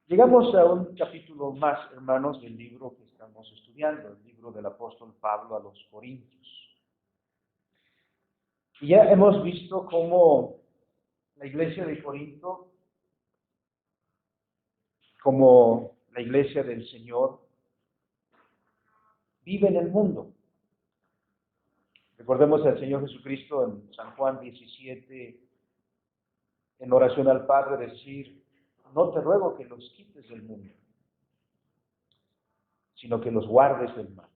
Llegamos a un capítulo más, hermanos, del libro que estamos estudiando, el libro del apóstol Pablo a los Corintios. Y ya hemos visto cómo la iglesia de Corinto, como la iglesia del Señor, vive en el mundo. Recordemos al Señor Jesucristo en San Juan 17, en oración al Padre, decir: no te ruego que los quites del mundo, sino que los guardes del mal.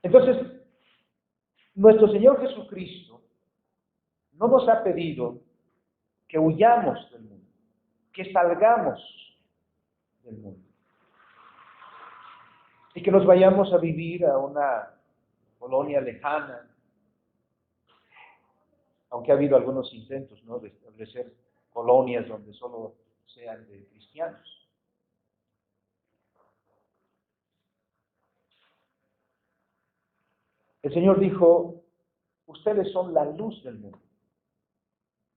Entonces, nuestro Señor Jesucristo no nos ha pedido que huyamos del mundo, que salgamos del mundo y que nos vayamos a vivir a una colonia lejana, aunque ha habido algunos intentos, ¿no?, de establecer colonias donde solo sean de cristianos. El Señor dijo: ustedes son la luz del mundo,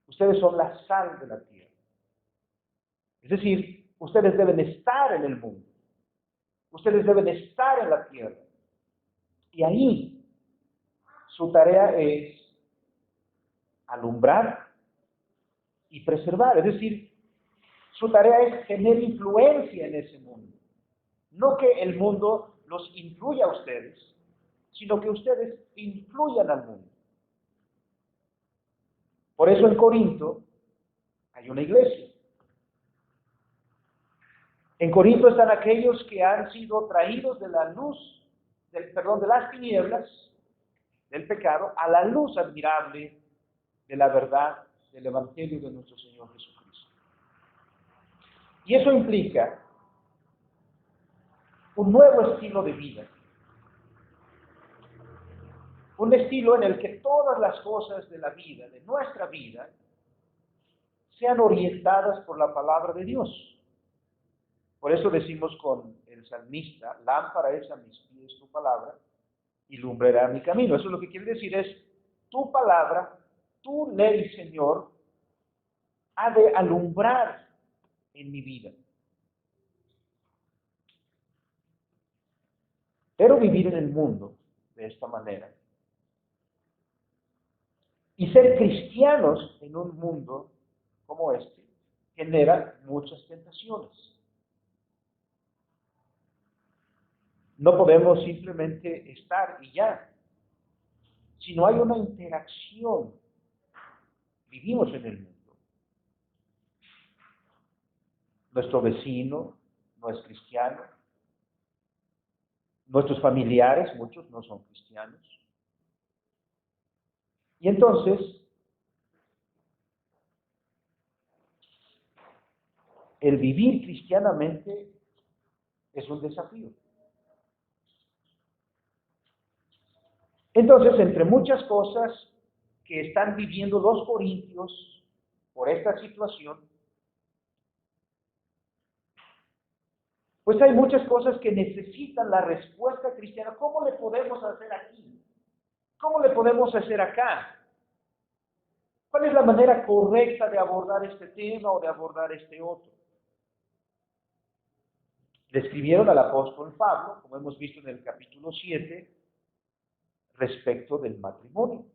ustedes son la sal de la tierra. Es decir, ustedes deben estar en el mundo, ustedes deben estar en la tierra. Y ahí su tarea es alumbrar y preservar. Es decir, su tarea es tener influencia en ese mundo. No que el mundo los influya a ustedes, sino que ustedes influyan al mundo. Por eso en Corinto hay una iglesia. En Corinto están aquellos que han sido traídos de la luz, de las tinieblas, del pecado, a la luz admirable de la verdad del Evangelio de nuestro Señor Jesucristo. Y eso implica un nuevo estilo de vida. Un estilo en el que todas las cosas de la vida, de nuestra vida, sean orientadas por la palabra de Dios. Por eso decimos con el salmista: lámpara es a mis pies tu palabra y lumbrera mi camino. Eso lo que quiere decir es: tu palabra, tu ley, Señor, ha de alumbrar en mi vida. Pero vivir en el mundo de esta manera y ser cristianos en un mundo como este genera muchas tentaciones. No podemos simplemente estar y ya. Si no hay una interacción, vivimos en el mundo. Nuestro vecino no es cristiano. Nuestros familiares, muchos no son cristianos. Y entonces, el vivir cristianamente es un desafío. Entonces, entre muchas cosas que están viviendo los corintios por esta situación, pues hay muchas cosas que necesitan la respuesta cristiana. ¿Cómo le podemos hacer aquí? ¿Cómo le podemos hacer acá? ¿Cuál es la manera correcta de abordar este tema o de abordar este otro? Le escribieron al apóstol Pablo, como hemos visto en el capítulo 7, respecto del matrimonio.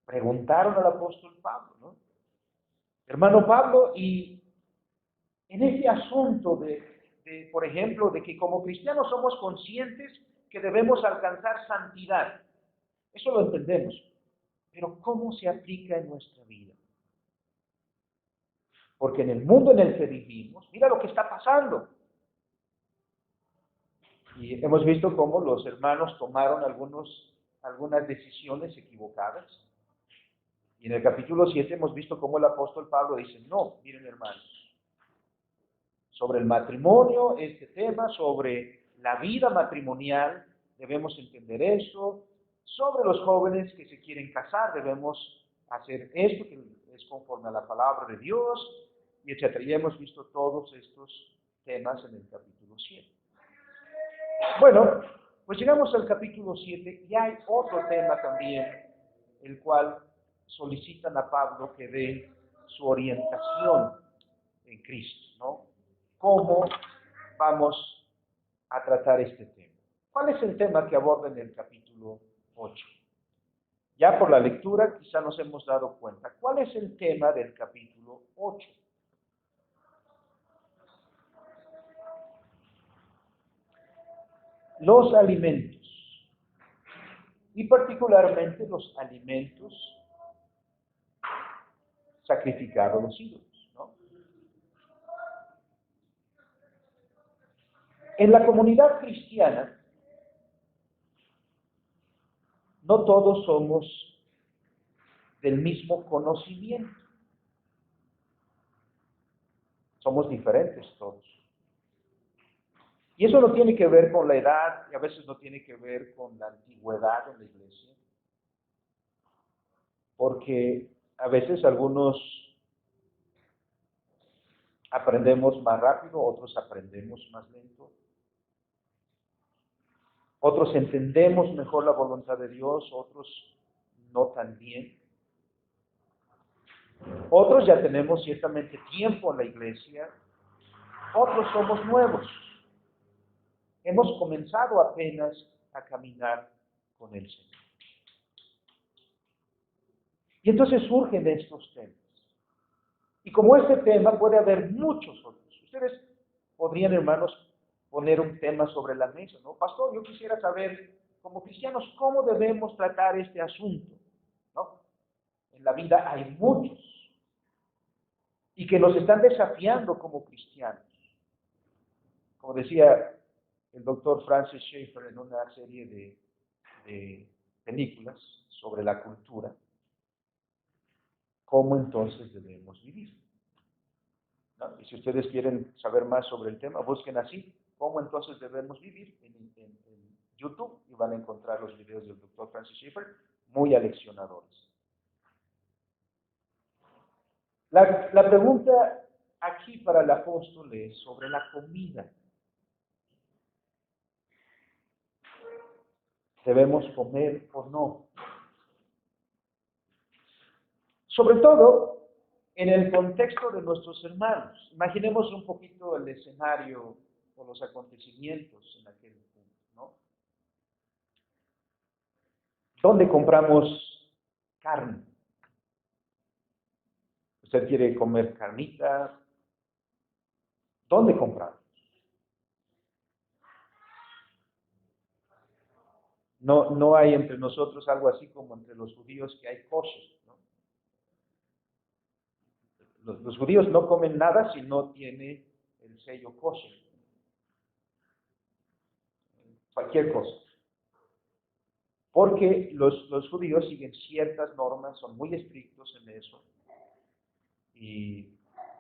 Preguntaron al apóstol Pablo, ¿no? Hermano Pablo, y en ese asunto por ejemplo, de que como cristianos somos conscientes que debemos alcanzar santidad, eso lo entendemos, pero ¿cómo se aplica en nuestra vida? Porque en el mundo en el que vivimos, mira lo que está pasando. Y hemos visto cómo los hermanos tomaron algunas decisiones equivocadas. Y en el capítulo 7 hemos visto cómo el apóstol Pablo dice: no, miren hermanos, sobre el matrimonio, este tema, sobre la vida matrimonial, debemos entender esto. Sobre los jóvenes que se quieren casar, debemos hacer esto, que es conforme a la palabra de Dios, y etc. Y hemos visto todos estos temas en el capítulo 7. Bueno, pues llegamos al capítulo 7 y hay otro tema también, el cual solicitan a Pablo que dé su orientación en Cristo, ¿no? ¿Cómo vamos a tratar este tema? ¿Cuál es el tema que aborda en el capítulo 8? Ya por la lectura quizá nos hemos dado cuenta. ¿Cuál es el tema del capítulo 8? Los alimentos, y particularmente los alimentos sacrificados a los ídolos, ¿no? En la comunidad cristiana, no todos somos del mismo conocimiento. Somos diferentes todos. Y eso no tiene que ver con la edad, y a veces no tiene que ver con la antigüedad en la iglesia. Porque a veces algunos aprendemos más rápido, otros aprendemos más lento. Otros entendemos mejor la voluntad de Dios, otros no tan bien. Otros ya tenemos ciertamente tiempo en la iglesia, otros somos nuevos. Hemos comenzado apenas a caminar con el Señor. Y entonces surgen estos temas. Y como este tema puede haber muchos otros. Ustedes podrían, hermanos, poner un tema sobre la mesa, ¿no? Pastor, yo quisiera saber, como cristianos, cómo debemos tratar este asunto, ¿no? En la vida hay muchos y que nos están desafiando como cristianos. Como decía el doctor Francis Schaeffer en una serie de películas sobre la cultura, ¿cómo entonces debemos vivir? ¿No? Y si ustedes quieren saber más sobre el tema, busquen así, ¿cómo entonces debemos vivir? En YouTube, y van a encontrar los videos del doctor Francis Schaeffer, muy aleccionadores. La pregunta aquí para el apóstol es sobre la comida. ¿Debemos comer o no? Sobre todo en el contexto de nuestros hermanos. Imaginemos un poquito el escenario o los acontecimientos en aquel punto, ¿no? ¿Dónde compramos carne? ¿Usted quiere comer carnita? ¿Dónde compramos? No hay entre nosotros algo así como entre los judíos que hay kosher, ¿no? Los judíos no comen nada si no tiene el sello kosher. Cualquier cosa. Porque los judíos siguen ciertas normas, son muy estrictos en eso. Y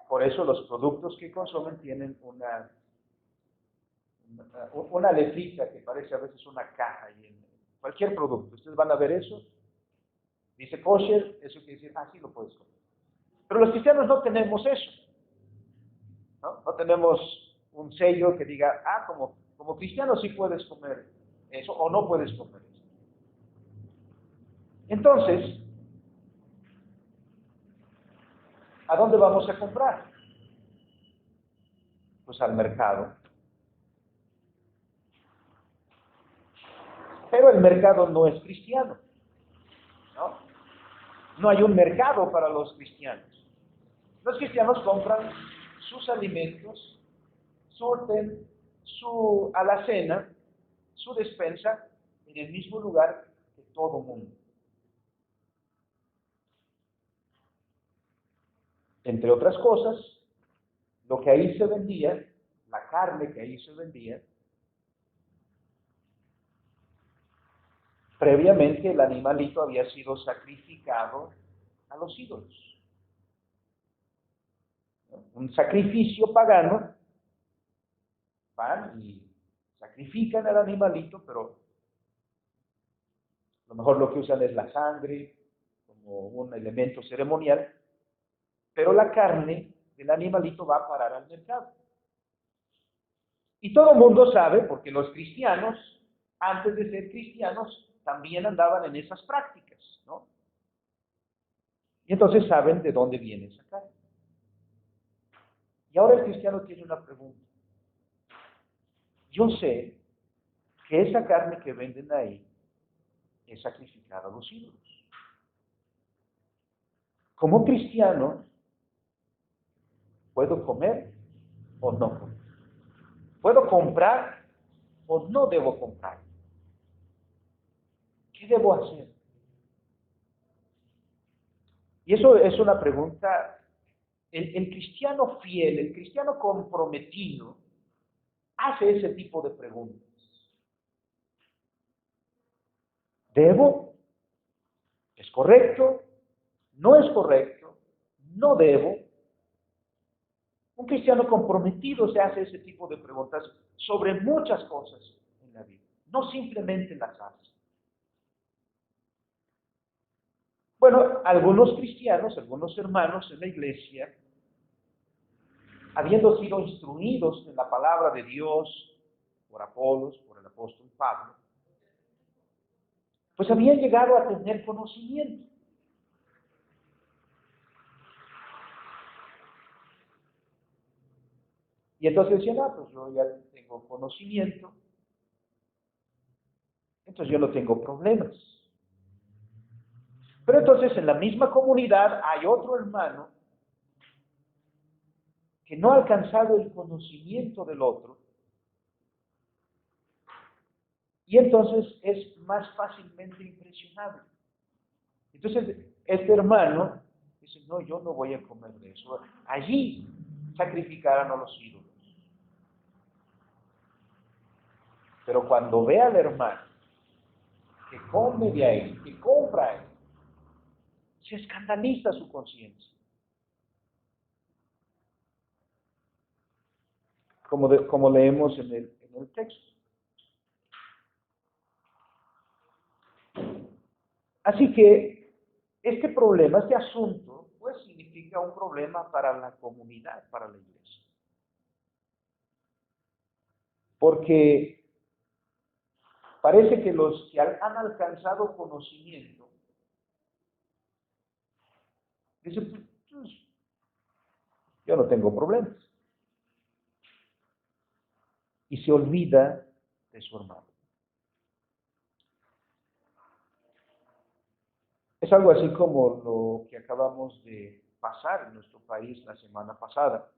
por eso los productos que consumen tienen una letrita que parece a veces una caja. Y en cualquier producto, ustedes van a ver eso. Dice kosher, eso quiere decir, sí lo puedes comer. Pero los cristianos no tenemos eso. No tenemos un sello que diga, como cristiano sí puedes comer eso o no puedes comer eso. Entonces, ¿a dónde vamos a comprar? Pues al mercado. Pero el mercado no es cristiano, ¿no? No hay un mercado para los cristianos. Los cristianos compran sus alimentos, surten su alacena, su despensa, en el mismo lugar que todo mundo. Entre otras cosas, lo que ahí se vendía, la carne que ahí se vendía, previamente el animalito había sido sacrificado a los ídolos. Un sacrificio pagano, van y sacrifican al animalito, pero a lo mejor lo que usan es la sangre como un elemento ceremonial, pero la carne del animalito va a parar al mercado. Y todo el mundo sabe, porque los cristianos, antes de ser cristianos, también andaban en esas prácticas, ¿no? Y entonces saben de dónde viene esa carne. Y ahora el cristiano tiene una pregunta. Yo sé que esa carne que venden ahí es sacrificada a los ídolos. Como cristiano, ¿puedo comer o no comer? ¿Puedo comprar o no debo comprar? ¿Qué debo hacer? Y eso es una pregunta. El cristiano fiel, el cristiano comprometido, hace ese tipo de preguntas. ¿Debo? ¿Es correcto? ¿No es correcto? ¿No debo? Un cristiano comprometido se hace ese tipo de preguntas sobre muchas cosas en la vida, no simplemente las hace. Bueno, algunos cristianos, algunos hermanos en la iglesia, habiendo sido instruidos en la palabra de Dios por Apolos, por el apóstol Pablo, pues habían llegado a tener conocimiento. Y entonces decían, pues yo ya tengo conocimiento, entonces yo no tengo problemas. Pero entonces en la misma comunidad hay otro hermano que no ha alcanzado el conocimiento del otro, y entonces es más fácilmente impresionable. Entonces este hermano dice, no, yo no voy a comer de eso. Allí sacrificaron a los ídolos. Pero cuando ve al hermano que come de ahí, que compra ahí, se escandaliza su conciencia. Como leemos en el texto. Así que este problema, este asunto, pues significa un problema para la comunidad, para la iglesia. Porque parece que los que han alcanzado conocimiento dicen, pues, yo no tengo problemas. Y se olvida de su hermano. Es algo así como lo que acabamos de pasar en nuestro país la semana pasada,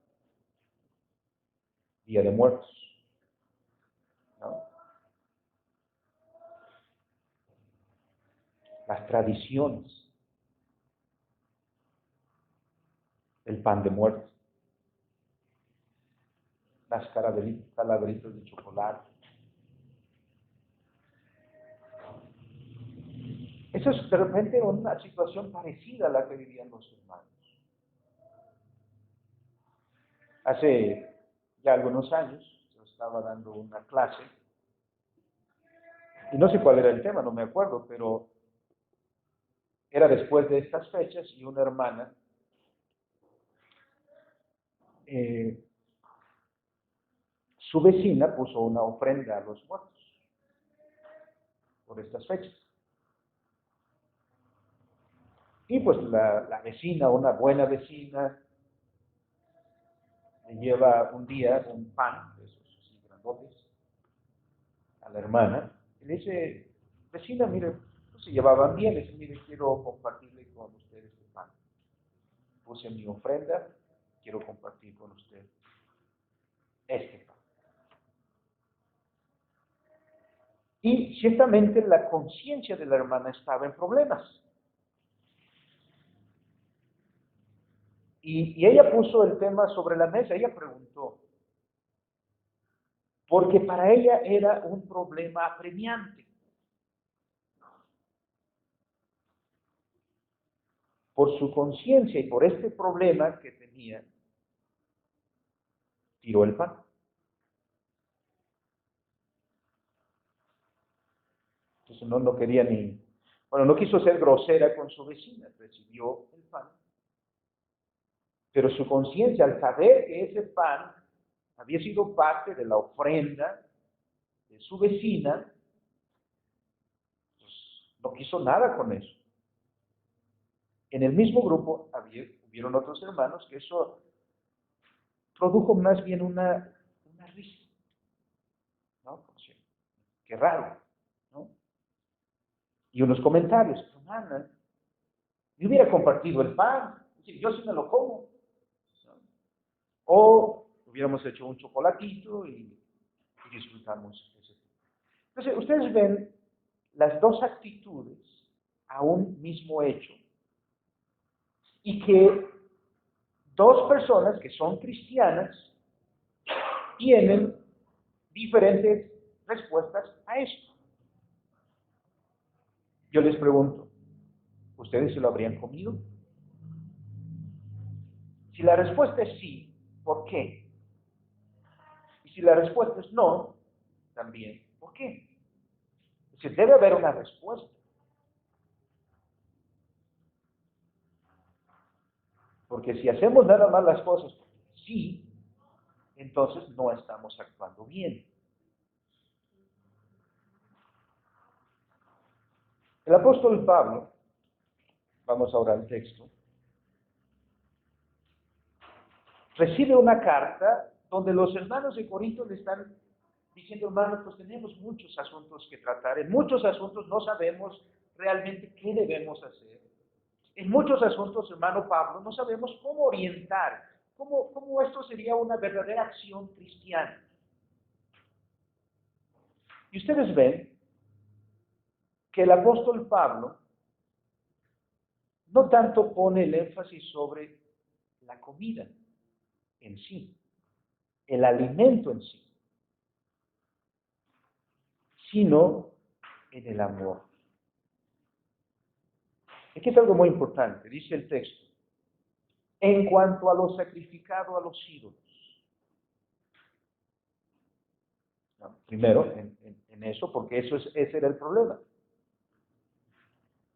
Día de Muertos, ¿no? Las tradiciones, el pan de muerto, las calaveritas de chocolate. Eso es de repente una situación parecida a la que vivían los hermanos. Hace ya algunos años yo estaba dando una clase, y no sé cuál era el tema, no me acuerdo, pero era después de estas fechas y una hermana su vecina puso una ofrenda a los muertos por estas fechas. Y pues la vecina, una buena vecina, le lleva un día un pan, de esos así grandotes, a la hermana, y le dice, vecina, mire, pues se llevaban bien, le dice, mire, quiero compartirle con usted este pan. Puse mi ofrenda, quiero compartir con usted este pan. Y ciertamente la conciencia de la hermana estaba en problemas. Y ella puso el tema sobre la mesa, ella preguntó, porque para ella era un problema apremiante. Por su conciencia y por este problema que tenía, tiró el pan. Entonces no quería no quiso ser grosera con su vecina, recibió el pan. Pero su conciencia, al saber que ese pan había sido parte de la ofrenda de su vecina, pues no quiso nada con eso. En el mismo grupo hubieron otros hermanos que eso produjo más bien una risa, ¿no? O sea, qué raro, ¿no? Y unos comentarios, hermana, me hubiera compartido el pan, yo sí me lo como, ¿no? O hubiéramos hecho un chocolatito y disfrutamos ese tiempo. Entonces, ustedes ven las dos actitudes a un mismo hecho y que dos personas que son cristianas tienen diferentes respuestas a esto. Yo les pregunto, ¿ustedes se lo habrían comido? Si la respuesta es sí, ¿por qué? Y si la respuesta es no, también, ¿por qué? Es decir, debe haber una respuesta. Porque si hacemos nada más las cosas porque sí, entonces no estamos actuando bien. El apóstol Pablo, vamos ahora al texto, recibe una carta donde los hermanos de Corinto le están diciendo, hermanos, pues tenemos muchos asuntos que tratar, en muchos asuntos no sabemos realmente qué debemos hacer. En muchos asuntos, hermano Pablo, no sabemos cómo orientar, cómo esto sería una verdadera acción cristiana. Y ustedes ven que el apóstol Pablo no tanto pone el énfasis sobre la comida en sí, el alimento en sí, sino en el amor. Aquí es algo muy importante, dice el texto, en cuanto a lo sacrificado a los ídolos. No, primero, en eso, porque ese era el problema.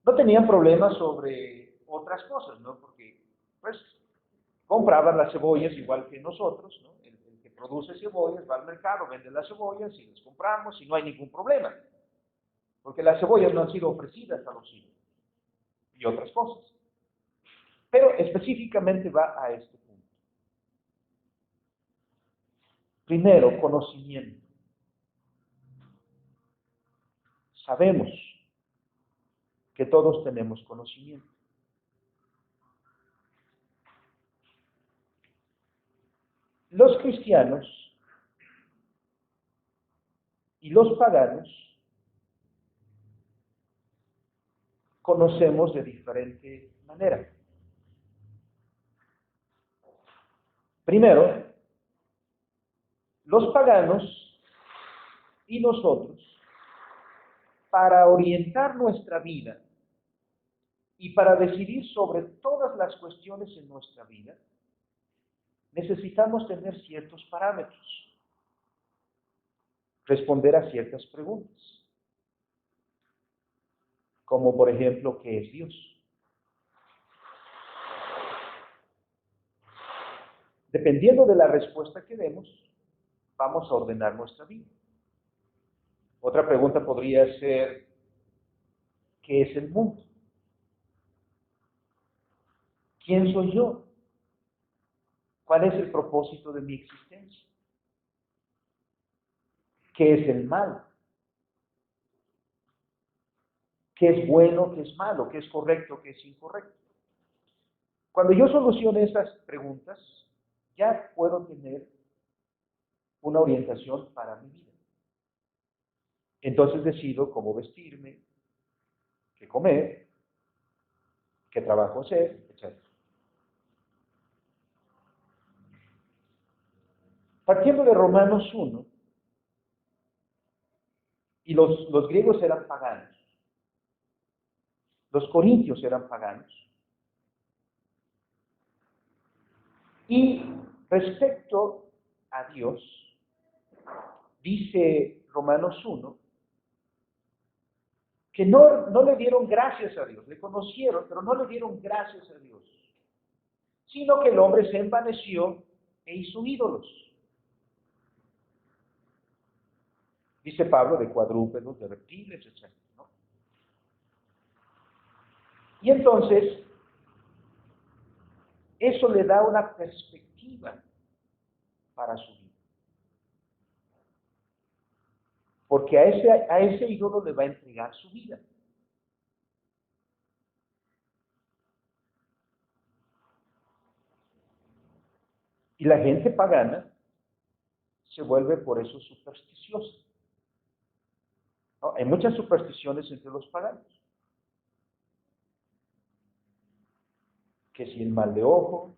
No tenían problemas sobre otras cosas, ¿no? Porque, pues, compraban las cebollas igual que nosotros, ¿no? El que produce cebollas va al mercado, vende las cebollas y las compramos y no hay ningún problema. Porque las cebollas no han sido ofrecidas a los ídolos y otras cosas. Pero específicamente va a este punto. Primero, conocimiento. Sabemos que todos tenemos conocimiento. Los cristianos y los paganos conocemos de diferente manera. Primero, los paganos y nosotros, para orientar nuestra vida y para decidir sobre todas las cuestiones en nuestra vida, necesitamos tener ciertos parámetros, responder a ciertas preguntas, como por ejemplo, ¿qué es Dios? Dependiendo de la respuesta que demos, vamos a ordenar nuestra vida. Otra pregunta podría ser, ¿qué es el mundo? ¿Quién soy yo? ¿Cuál es el propósito de mi existencia? ¿Qué es el mal? ¿Qué es bueno? ¿Qué es malo? ¿Qué es correcto? ¿Qué es incorrecto? Cuando yo solucione esas preguntas, ya puedo tener una orientación para mi vida. Entonces decido cómo vestirme, qué comer, qué trabajo hacer, etc. Partiendo de Romanos 1, y los griegos eran paganos, los corintios eran paganos, y respecto a Dios, dice Romanos 1, que no le dieron gracias a Dios, le conocieron, pero no le dieron gracias a Dios, sino que el hombre se envaneció e hizo ídolos. Dice Pablo, de cuadrúpedos, de reptiles, etc., ¿no? Y entonces, eso le da una perspectiva para su vida. Porque a ese ídolo le va a entregar su vida. Y la gente pagana se vuelve por eso supersticiosa, ¿no? Hay muchas supersticiones entre los paganos. Que si el mal de ojo,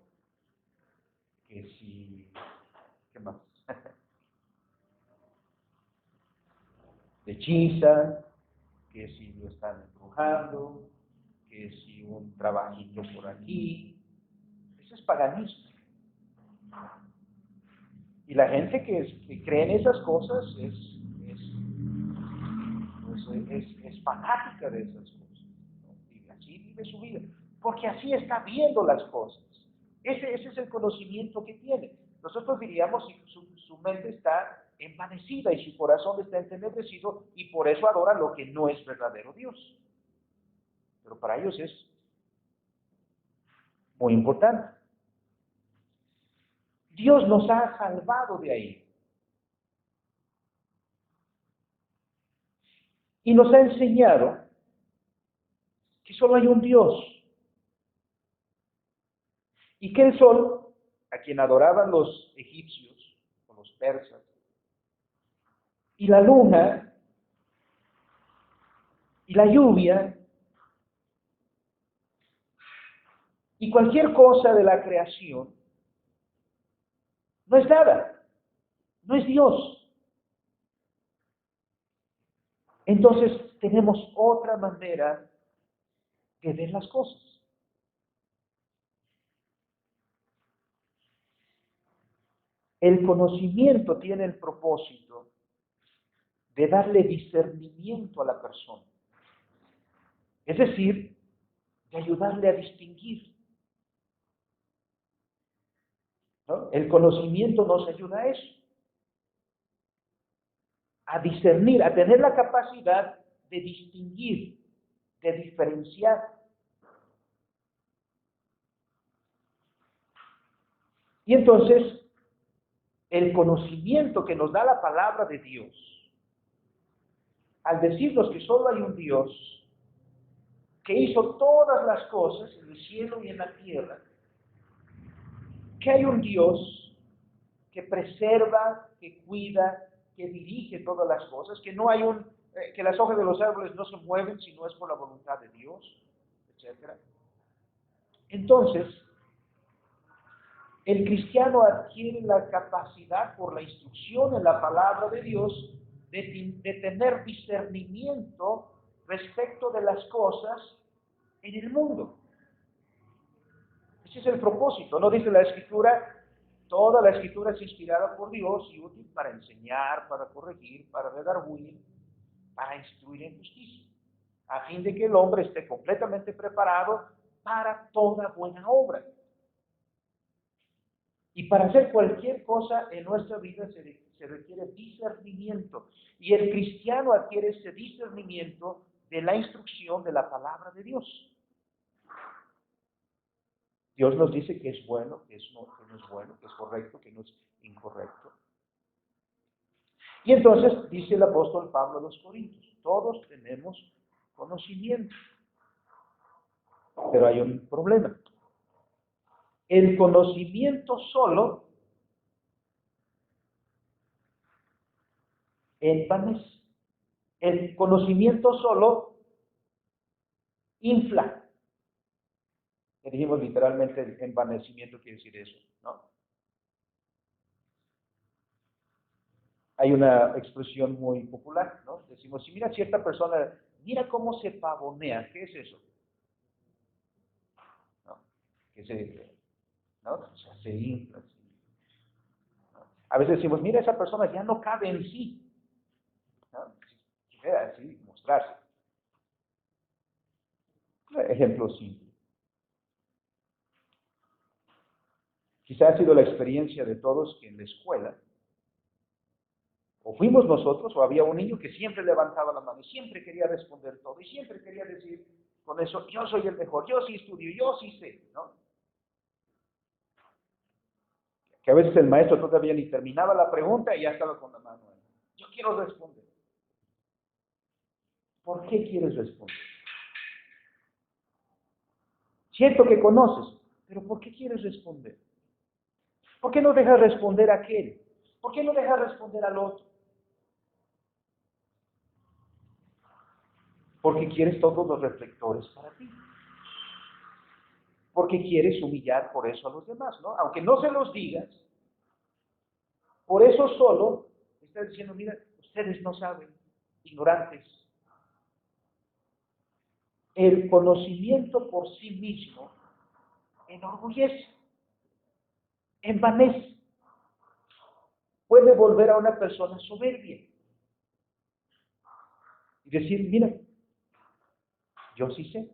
que si... ¿Qué más? De hechiza, que si lo están embrujando, que si un trabajito por aquí. Eso es paganismo. Y la gente que cree en esas cosas es fanática de esas cosas, ¿no? Y así vive su vida, porque así está viendo las cosas. Ese es el conocimiento que tiene. Nosotros diríamos que su mente está envanecida y su corazón está entenebrecido y por eso adora lo que no es verdadero Dios. Pero para ellos es muy importante. Dios nos ha salvado de ahí. Y nos ha enseñado que solo hay un Dios. Y que el sol, a quien adoraban los egipcios o los persas, y la luna, y la lluvia, y cualquier cosa de la creación, no es nada, no es Dios. Entonces tenemos otra manera de ver las cosas. El conocimiento tiene el propósito de darle discernimiento a la persona. Es decir, de ayudarle a distinguir, ¿no? El conocimiento nos ayuda a eso, a discernir, a tener la capacidad de distinguir, de diferenciar. Y entonces, el conocimiento que nos da la palabra de Dios, al decirnos que solo hay un Dios que hizo todas las cosas en el cielo y en la tierra, que hay un Dios que preserva, que cuida, que dirige todas las cosas, que no hay que las hojas de los árboles no se mueven si no es por la voluntad de Dios, etc. Entonces, el cristiano adquiere la capacidad por la instrucción en la palabra de Dios de tener discernimiento respecto de las cosas en el mundo. Ese es el propósito. ¿No dice la Escritura? Toda la Escritura es inspirada por Dios y útil para enseñar, para corregir, para redarguir, para instruir en justicia, a fin de que el hombre esté completamente preparado para toda buena obra. Y para hacer cualquier cosa en nuestra vida se requiere discernimiento. Y el cristiano adquiere ese discernimiento de la instrucción de la palabra de Dios. Dios nos dice que es bueno, que no es bueno, que es correcto, que no es incorrecto. Y entonces dice el apóstol Pablo a los Corintios, todos tenemos conocimiento, pero hay un problema. El conocimiento solo envanece. El conocimiento solo infla. Que dijimos literalmente el envanecimiento quiere decir eso, ¿no? Hay una expresión muy popular, ¿no? Decimos, si mira a cierta persona, mira cómo se pavonea, ¿qué es eso? ¿No? ¿No? O sea, se infla. ¿No? A veces decimos, mira, esa persona ya no cabe en sí, ¿no? Quisiera así mostrarse. Ejemplo simple. Quizá ha sido la experiencia de todos que en la escuela, o fuimos nosotros, o había un niño que siempre levantaba la mano y siempre quería responder todo, y siempre quería decir con eso, yo soy el mejor, yo sí estudio, yo sí sé, ¿no? Que a veces el maestro todavía ni terminaba la pregunta y ya estaba con la mano ahí. Yo quiero responder. ¿Por qué quieres responder? Siento que conoces, pero ¿por qué quieres responder? ¿Por qué no dejas responder a aquel? ¿Por qué no dejas responder al otro? Porque quieres todos los reflectores para ti. Porque quieres humillar por eso a los demás, ¿no? Aunque no se los digas, por eso solo estás diciendo, mira, ustedes no saben, ignorantes. El conocimiento por sí mismo enorgullece, envanece, puede volver a una persona soberbia y decir, mira, yo sí sé.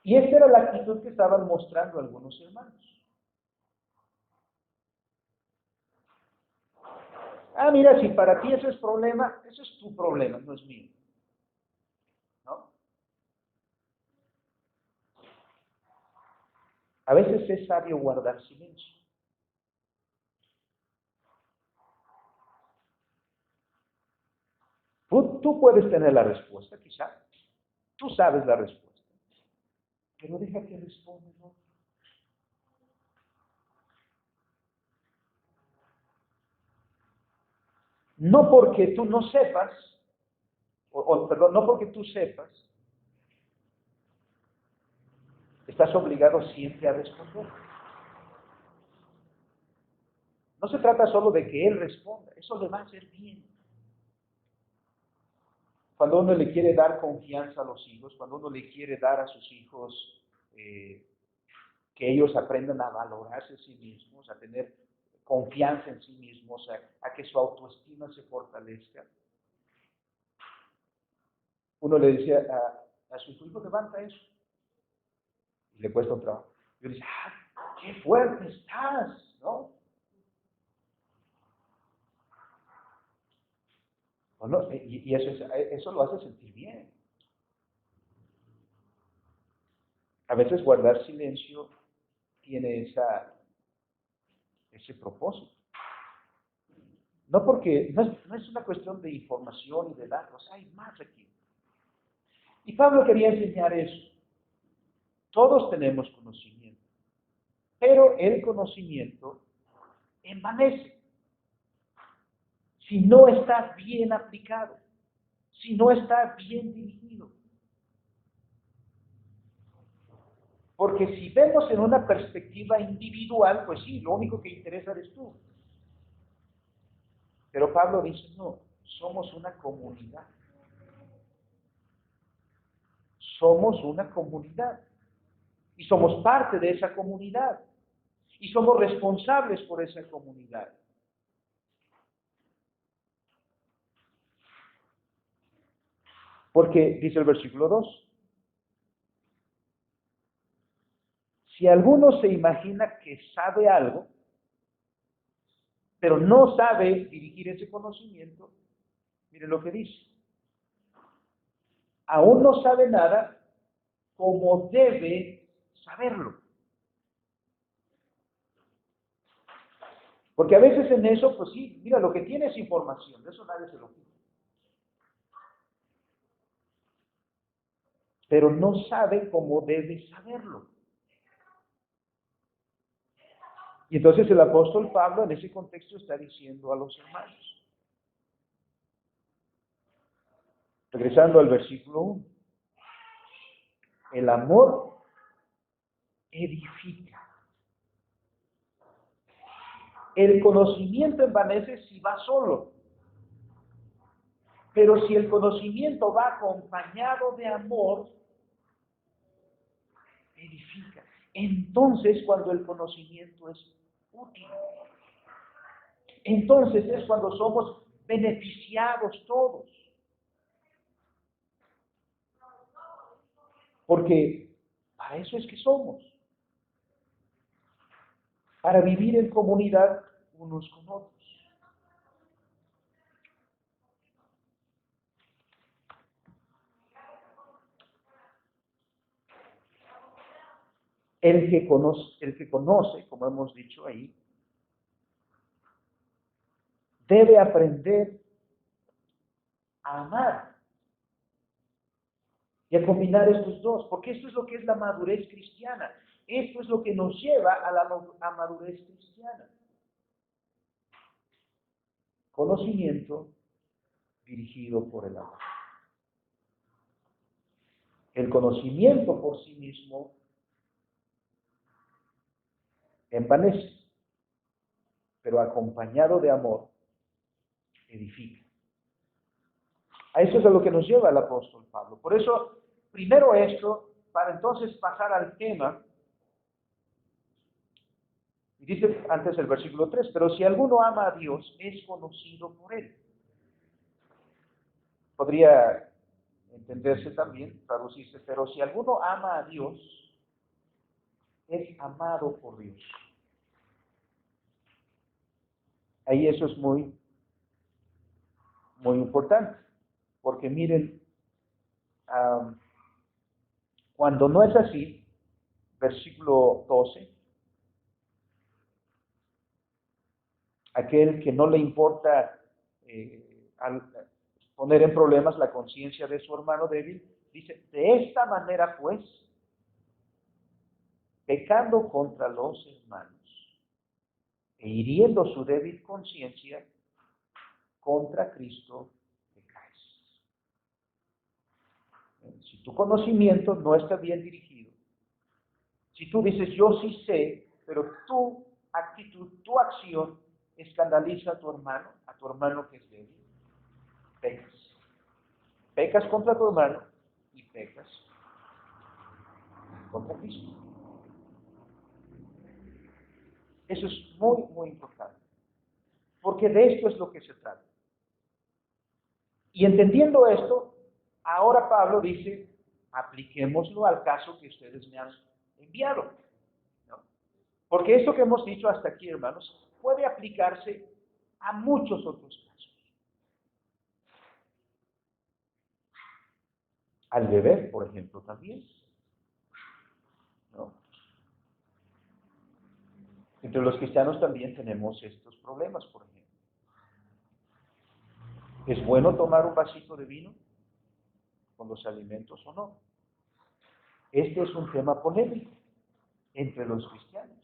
Y esta era la actitud que estaban mostrando algunos hermanos. Ah, mira, si para ti ese es problema, ese es tu problema, no es mío. ¿No? A veces es sabio guardar silencio. Tú puedes tener la respuesta, quizá. Tú sabes la respuesta. Pero deja que responda, ¿no? No porque tú no sepas, perdón, no porque tú sepas, estás obligado siempre a responder. No se trata solo de que él responda, eso le va a hacer bien. Cuando uno le quiere dar confianza a los hijos, cuando uno le quiere dar a sus hijos que ellos aprendan a valorarse a sí mismos, a tener confianza en sí mismos, a que su autoestima se fortalezca. Uno le decía a su hijo, levanta eso. Y le cuesta un trabajo. Yo le decía, qué fuerte estás, ¿no? No, y eso lo hace sentir bien. A veces guardar silencio tiene ese propósito. No porque, no es una cuestión de información y de datos, hay más aquí. Y Pablo quería enseñar eso. Todos tenemos conocimiento, pero el conocimiento envanece si no está bien aplicado, si no está bien dirigido. Porque si vemos en una perspectiva individual, pues sí, lo único que interesa eres tú. Pero Pablo dice, no, somos una comunidad. Somos una comunidad. Y somos parte de esa comunidad. Y somos responsables por esa comunidad. Porque, dice el versículo 2, si alguno se imagina que sabe algo, pero no sabe dirigir ese conocimiento, mire lo que dice. Aún no sabe nada como debe saberlo. Porque a veces en eso, pues sí, mira, lo que tiene es información, de eso nadie se lo quita. Pero no sabe cómo debe saberlo. Y entonces el apóstol Pablo en ese contexto está diciendo a los hermanos, regresando al versículo 1, el amor edifica. El conocimiento envanece si va solo, pero si el conocimiento va acompañado de amor, edifica. Entonces, cuando el conocimiento es útil, entonces es cuando somos beneficiados todos. Porque para eso es que somos. Para vivir en comunidad unos con otros. el que conoce, como hemos dicho ahí, debe aprender a amar y a combinar estos dos, porque esto es lo que es la madurez cristiana. Esto es lo que nos lleva a la madurez cristiana. Conocimiento dirigido por el amor. El conocimiento por sí mismo envanece, pero acompañado de amor, edifica. A eso es a lo que nos lleva el apóstol Pablo. Por eso, primero esto, para entonces pasar al tema. Y dice antes el versículo 3, pero si alguno ama a Dios, es conocido por Él. Podría entenderse también, traducirse, pero si alguno ama a Dios, es amado por Dios. Ahí eso es muy, muy importante, porque miren, cuando no es así, versículo 12, aquel que no le importa poner en problemas la conciencia de su hermano débil, dice, de esta manera pues, pecando contra los hermanos e hiriendo su débil conciencia, contra Cristo pecáis. Si tu conocimiento no está bien dirigido, si tú dices, yo sí sé, pero tu actitud, tu acción escandaliza a tu hermano que es débil, pecas. Pecas contra tu hermano y pecas contra Cristo. Eso es muy, muy importante, porque de esto es lo que se trata. Y entendiendo esto, ahora Pablo dice, apliquémoslo al caso que ustedes me han enviado, ¿no? Porque esto que hemos dicho hasta aquí, hermanos, puede aplicarse a muchos otros casos. Al beber, por ejemplo, también, ¿no? Entre los cristianos también tenemos estos problemas, por ejemplo. ¿Es bueno tomar un vasito de vino con los alimentos o no? Este es un tema polémico entre los cristianos.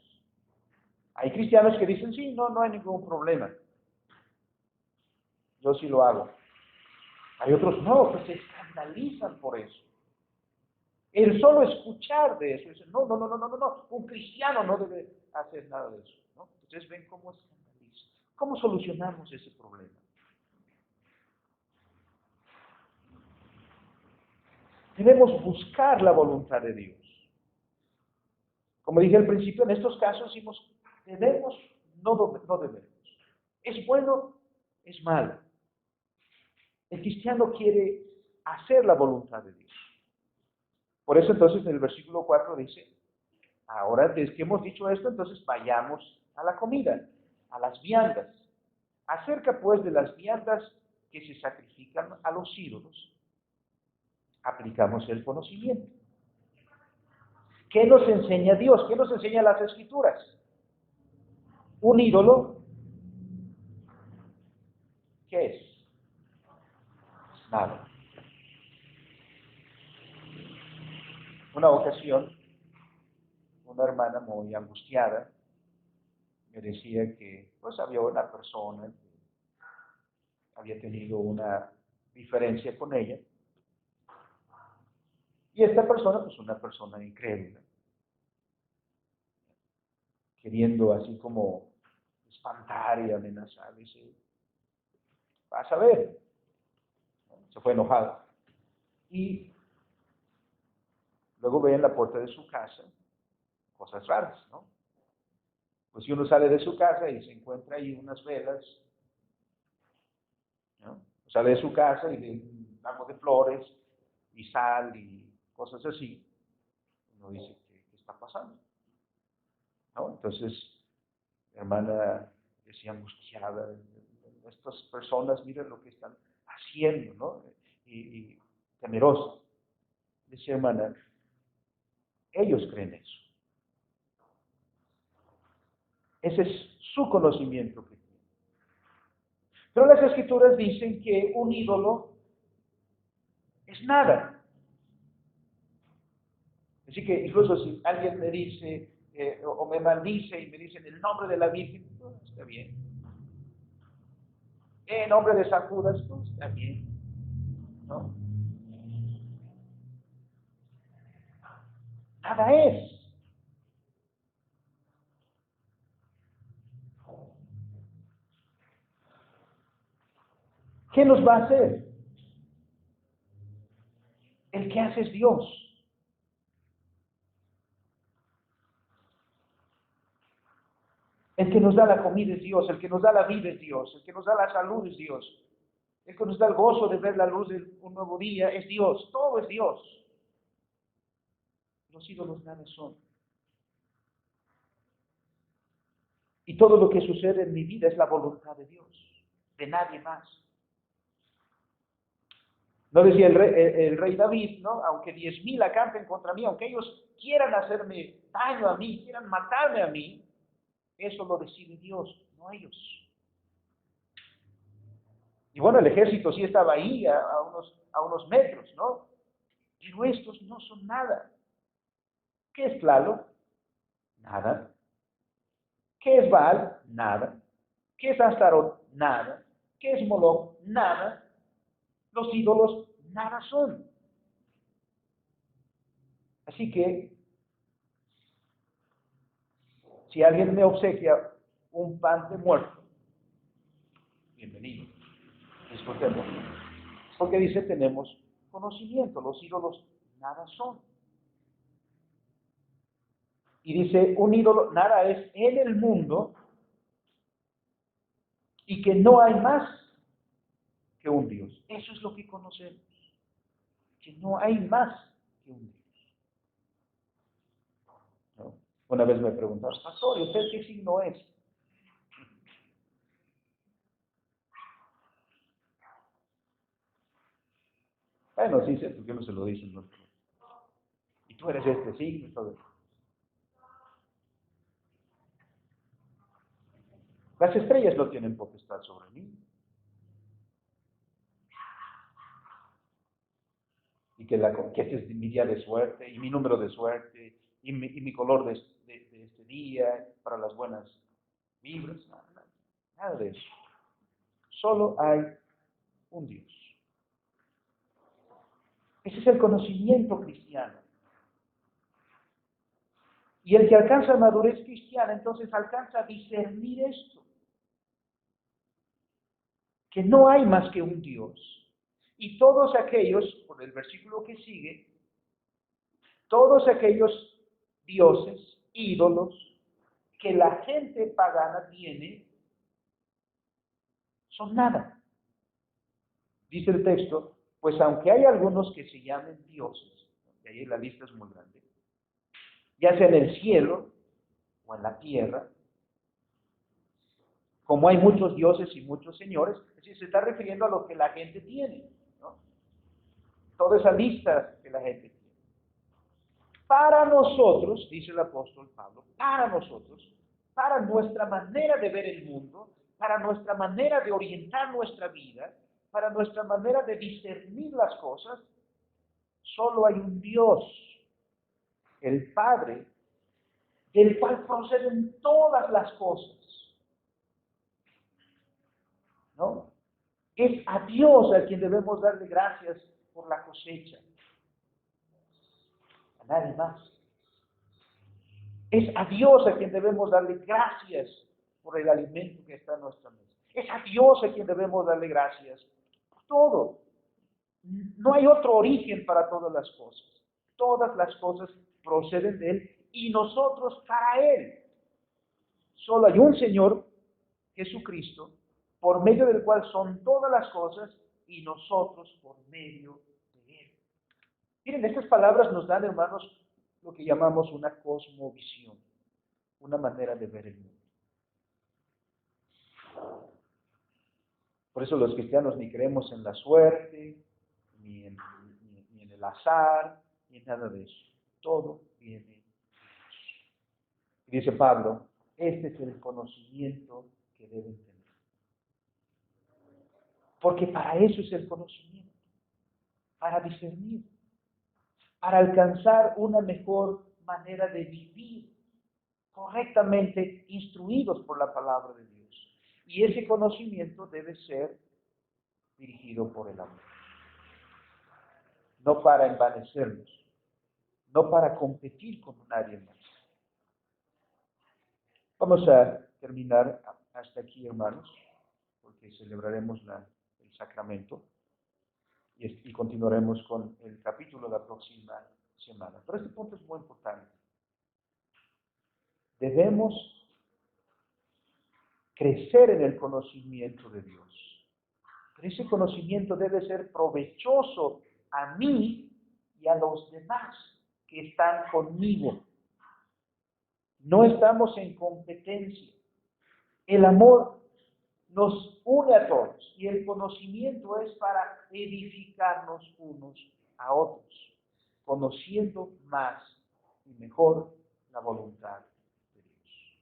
Hay cristianos que dicen, sí, no hay ningún problema. Yo sí lo hago. Hay otros, no, que se escandalizan por eso. El solo escuchar de eso, dicen, no, un cristiano no debe hacer nada de eso, ¿no? Ustedes ven cómo escandaliza. ¿Cómo solucionamos ese problema? Debemos buscar la voluntad de Dios. Como dije al principio, en estos casos decimos, debemos, no debemos. ¿Es bueno? ¿Es malo? El cristiano quiere hacer la voluntad de Dios. Por eso entonces en el versículo 4 dice, ahora desde que hemos dicho esto, entonces vayamos a la comida, a las viandas. Acerca pues de las viandas que se sacrifican a los ídolos, aplicamos el conocimiento. ¿Qué nos enseña Dios? ¿Qué nos enseña las Escrituras? Un ídolo, ¿qué es? Nada. Una ocasión, una hermana muy angustiada me decía que pues había una persona que había tenido una diferencia con ella y esta persona pues una persona incrédula, queriendo así como espantar y amenazar, dice, vas a ver, ¿no? Se fue enojada y luego ve en la puerta de su casa cosas raras, ¿no? Pues si uno sale de su casa y se encuentra ahí unas velas, ¿no? Sale de su casa y ve un ramo de flores y sal y cosas así, uno dice, ¿qué está pasando? ¿No? Entonces, mi hermana decía angustiada, estas personas, miren lo que están haciendo, ¿no? Y temerosa. Decía hermana, ellos creen eso. Ese es su conocimiento que tiene. Pero las Escrituras dicen que un ídolo es nada. Así que incluso si alguien me dice o me maldice y me dice en el nombre de la Virgen, todo está bien. En nombre de San Judas, todo está bien. ¿No? Nada es. ¿Qué nos va a hacer? El que hace es Dios. El que nos da la comida es Dios, el que nos da la vida es Dios, el que nos da la salud es Dios, el que nos da el gozo de ver la luz de un nuevo día es Dios, todo es Dios. Los ídolos nada son. Y todo lo que sucede en mi vida es la voluntad de Dios, de nadie más. No decía el rey David, ¿no? Aunque 10,000 acampen contra mí, aunque ellos quieran hacerme daño a mí, quieran matarme a mí, eso lo decide Dios, no ellos. Y bueno, el ejército sí estaba ahí a unos metros, ¿no? Pero estos no son nada. ¿Qué es Tlaloc? Nada. ¿Qué es Baal? Nada. ¿Qué es Astarot? Nada. ¿Qué es Moloch? Nada. Los ídolos nada son. Así que, si alguien me obsequia un pan de muerto, bienvenido, disfrutemos. Porque dice, tenemos conocimiento, los ídolos nada son. Y dice, un ídolo nada es en el mundo y que no hay más que un Dios. Eso es lo que conocemos, que no hay más que un Dios. ¿No? Una vez me preguntaron, pastor, ¿y usted qué signo es? Bueno, sí sé, porque no se lo dicen, ¿no? Y tú eres este signo y todo eso. Las estrellas no tienen potestad sobre mí. Y que este es mi día de suerte, y mi número de suerte, y mi color de este día, para las buenas vibras. Nada de eso. Solo hay un Dios. Ese es el conocimiento cristiano. Y el que alcanza madurez cristiana, entonces alcanza a discernir esto. Que no hay más que un Dios. Y todos aquellos, por el versículo que sigue, todos aquellos dioses, ídolos, que la gente pagana tiene, son nada. Dice el texto, pues aunque hay algunos que se llamen dioses, y ahí la lista es muy grande, ya sea en el cielo o en la tierra, como hay muchos dioses y muchos señores, es decir, se está refiriendo a lo que la gente tiene, ¿no? Toda esa lista que la gente tiene. Para nosotros, dice el apóstol Pablo, para nosotros, para nuestra manera de ver el mundo, para nuestra manera de orientar nuestra vida, para nuestra manera de discernir las cosas, solo hay un Dios, el Padre, del cual proceden todas las cosas. ¿No? Es a Dios a quien debemos darle gracias por la cosecha. A nadie más. Es a Dios a quien debemos darle gracias por el alimento que está en nuestra mesa. Es a Dios a quien debemos darle gracias por todo. No hay otro origen para todas las cosas. Todas las cosas proceden de Él y nosotros para Él. Solo hay un Señor, Jesucristo, por medio del cual son todas las cosas y nosotros por medio de Él. Miren, estas palabras nos dan, hermanos, lo que llamamos una cosmovisión, una manera de ver el mundo. Por eso los cristianos ni creemos en la suerte, ni en el azar, ni en nada de eso. Todo viene de Dios. Y dice Pablo, Este es el conocimiento que deben tener. Porque para eso es el conocimiento, para discernir, para alcanzar una mejor manera de vivir correctamente, instruidos por la palabra de Dios. Y ese conocimiento debe ser dirigido por el amor. No para envanecernos, no para competir con nadie más. Vamos a terminar hasta aquí, hermanos, porque celebraremos el sacramento y continuaremos con el capítulo la próxima semana. Pero este punto es muy importante. Debemos crecer en el conocimiento de Dios. Pero ese conocimiento debe ser provechoso a mí y a los demás que están conmigo. No estamos en competencia. El amor nos une a todos y el conocimiento es para edificarnos unos a otros, conociendo más y mejor la voluntad de Dios.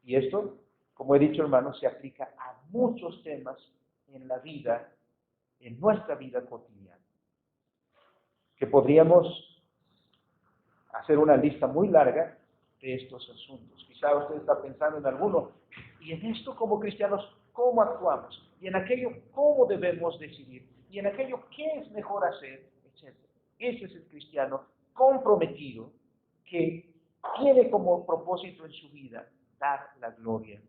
Y esto, como he dicho, hermanos, se aplica a muchos temas en la vida, en nuestra vida cotidiana, que podríamos hacer una lista muy larga de estos asuntos. Quizá usted está pensando en alguno, y en esto como cristianos, ¿cómo actuamos? Y en aquello, ¿cómo debemos decidir? Y en aquello, ¿qué es mejor hacer? Etcétera. Ese es el cristiano comprometido que tiene como propósito en su vida dar la gloria